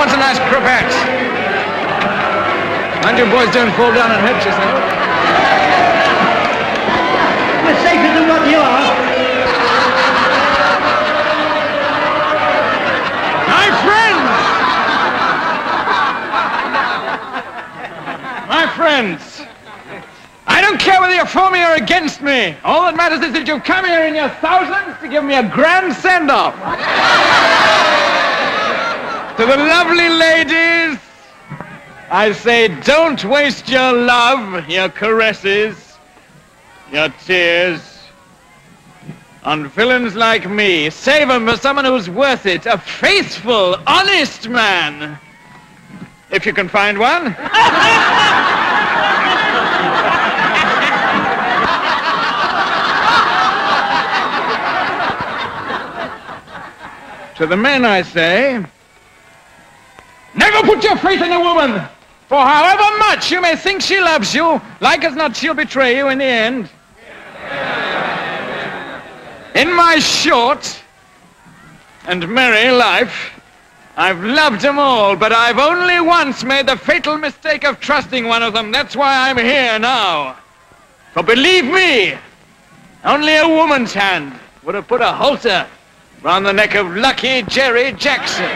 wants a nice cravat? Mind you boys don't fall down and hurt yourself. We're safer than what you are. My friends, I don't care whether you're for me or against me. All that matters is that you've come here in your thousands to give me a grand send-off. To the lovely ladies, I say don't waste your love, your caresses, your tears on villains like me. Save them for someone who's worth it, a faithful, honest man. If you can find one. To the men I say, never put your faith in a woman, for however much you may think she loves you, like as not she'll betray you in the end. In my short and merry life, I've loved them all, but I've only once made the fatal mistake of trusting one of them. That's why I'm here now. For believe me, only a woman's hand would have put a halter round the neck of lucky Jerry Jackson.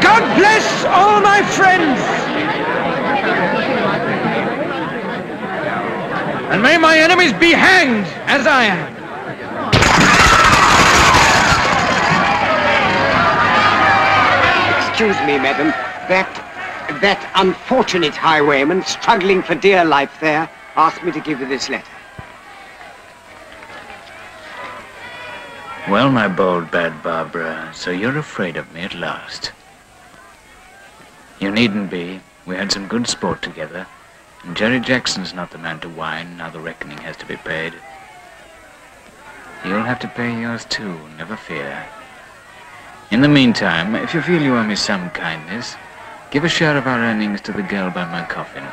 God bless all my friends. And may my enemies be hanged as I am. Excuse me, madam. That unfortunate highwayman struggling for dear life there asked me to give you this letter. Well, my bold, bad Barbara, so you're afraid of me at last. You needn't be. We had some good sport together. And Jerry Jackson's not the man to whine now the reckoning has to be paid. You'll have to pay yours too, never fear. In the meantime, if you feel you owe me some kindness, give a share of our earnings to the girl by my coffin.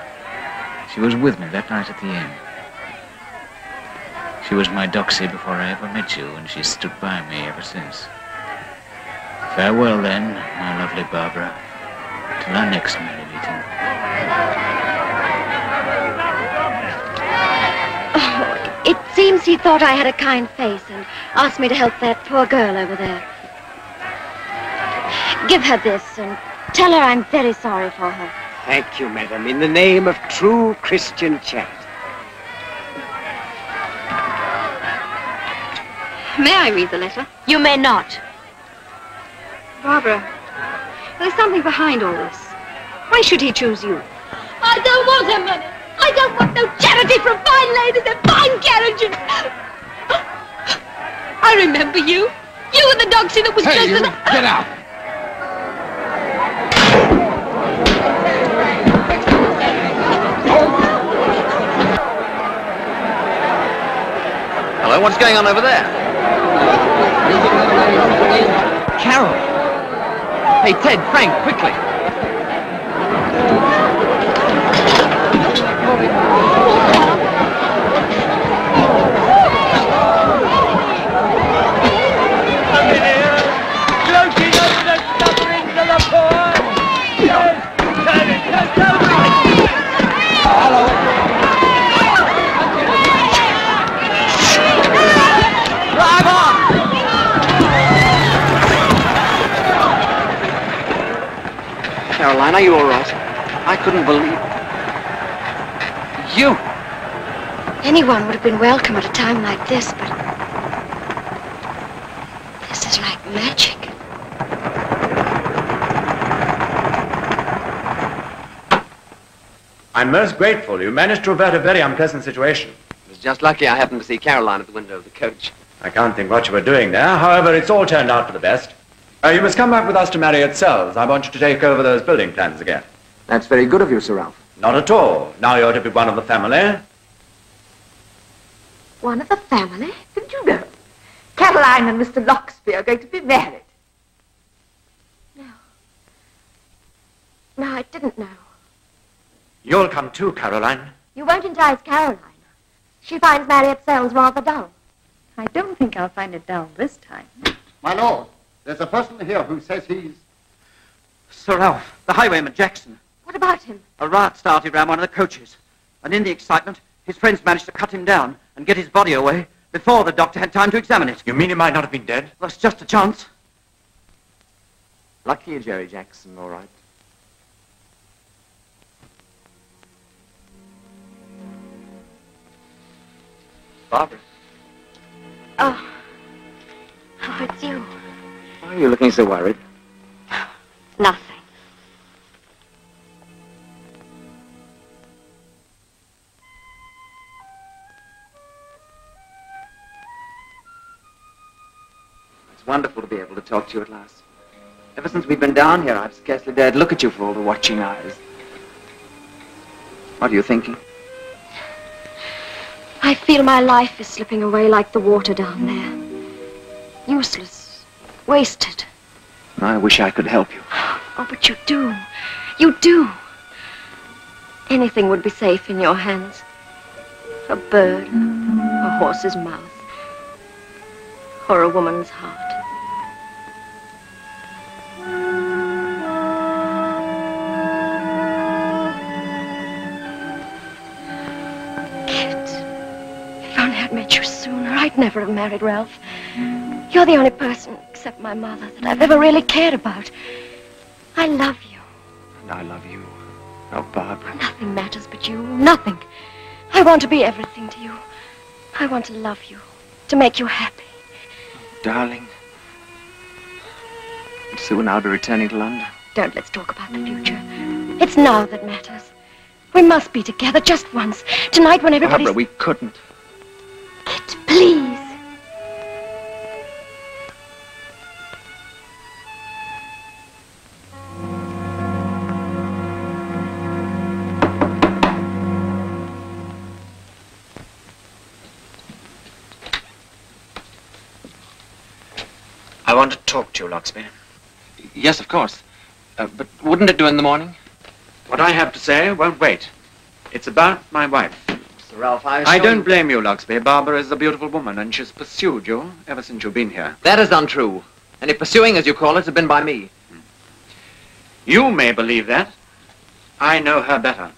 She was with me that night at the inn. She was my doxy before I ever met you, and she's stood by me ever since. Farewell then, my lovely Barbara. Till our next merry meeting. Oh, it seems he thought I had a kind face and asked me to help that poor girl over there. Give her this and tell her I'm very sorry for her. Thank you, madam, in the name of true Christian charity. May I read the letter? You may not. Barbara, there's something behind all this. Why should he choose you? I don't want her money. I don't want no charity from fine ladies and fine carriages. I remember you. You were the doxy that was Hey, just you, as... get out. Hello, what's going on over there? Carol. Hey, Ted, Frank, quickly. Caroline, are you all right? I couldn't believe... You! Anyone would have been welcome at a time like this, but... this is like magic. I'm most grateful. You managed to avert a very unpleasant situation. It was just lucky I happened to see Caroline at the window of the coach. I can't think what you were doing there. However, it's all turned out for the best. You must come back with us to Marriott Cells. I want you to take over those building plans again. That's very good of you, Sir Ralph. Not at all. Now you're to be one of the family. One of the family? Didn't you know? Caroline and Mr. Loxby are going to be married. No. No, I didn't know. You'll come too, Caroline. You won't entice Caroline. She finds Marriott Cells rather dull. I don't think I'll find it dull this time. My lord, there's a person here who says he's... Sir Ralph, the highwayman Jackson. What about him? A riot started around one of the coaches. And in the excitement, his friends managed to cut him down and get his body away before the doctor had time to examine it. You mean he might not have been dead? Well, it's just a chance. Lucky you, Jerry Jackson, all right. Barbara. Oh. Oh, it's you. Why are you looking so worried? Nothing. It's wonderful to be able to talk to you at last. Ever since we've been down here, I've scarcely dared look at you for all the watching eyes. What are you thinking? I feel my life is slipping away like the water down there. Useless. Wasted. I wish I could help you. Oh, but you do. You do. Anything would be safe in your hands. A bird, a horse's mouth, or a woman's heart. If only I'd met you sooner, I'd never have married Ralph. You're the only person, except my mother, that I've ever really cared about. I love you. And I love you. Oh, Barbara. Nothing matters but you. Nothing. I want to be everything to you. I want to love you. To make you happy. Darling. And soon I'll be returning to London. Don't let's talk about the future. It's now that matters. We must be together just once. Tonight when everybody's... Barbara, we couldn't. Kit, please. I want to talk to you, Loxby. Yes, of course. But wouldn't it do in the morning? What I have to say won't wait. It's about my wife. Sir Ralph, I don't blame you, Loxby. Barbara is a beautiful woman, and she's pursued you ever since you've been here. That is untrue. And if pursuing, as you call it, has been by me. You may believe that. I know her better.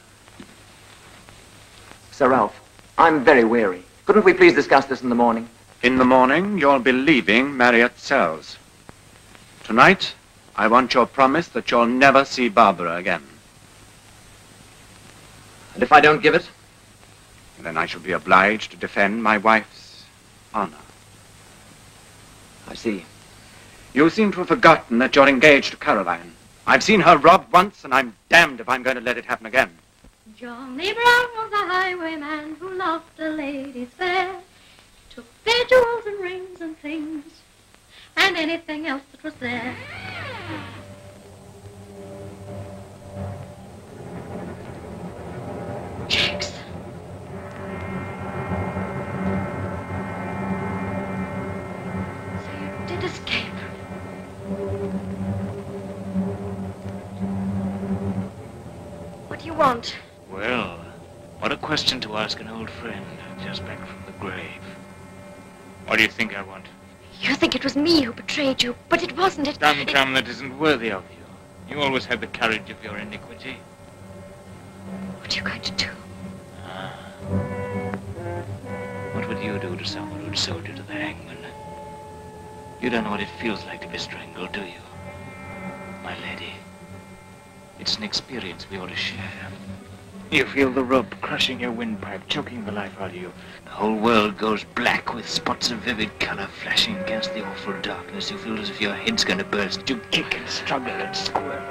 Sir Ralph, I'm very weary. Couldn't we please discuss this in the morning? In the morning, you'll be leaving Marriott Cells. Tonight, I want your promise that you'll never see Barbara again. And if I don't give it? Then I shall be obliged to defend my wife's honor. I see. You seem to have forgotten that you're engaged to Caroline. I've seen her robbed once, and I'm damned if I'm going to let it happen again. Johnny Brown was a highwayman who loved a lady fair. Took their jewels and rings and things, and anything else that was there. Jackson. So you did escape. What do you want? Well, what a question to ask an old friend just back from the grave. What do you think I want? You think it was me who betrayed you, but it wasn't. Come, that isn't worthy of you. You always had the courage of your iniquity. What are you going to do? What would you do to someone who'd sold you to the hangman? You don't know what it feels like to be strangled, do you? My lady, it's an experience we ought to share. You feel the rope crushing your windpipe, choking the life out of you. The whole world goes black with spots of vivid color flashing against the awful darkness. You feel as if your head's going to burst. You kick and struggle and squirm.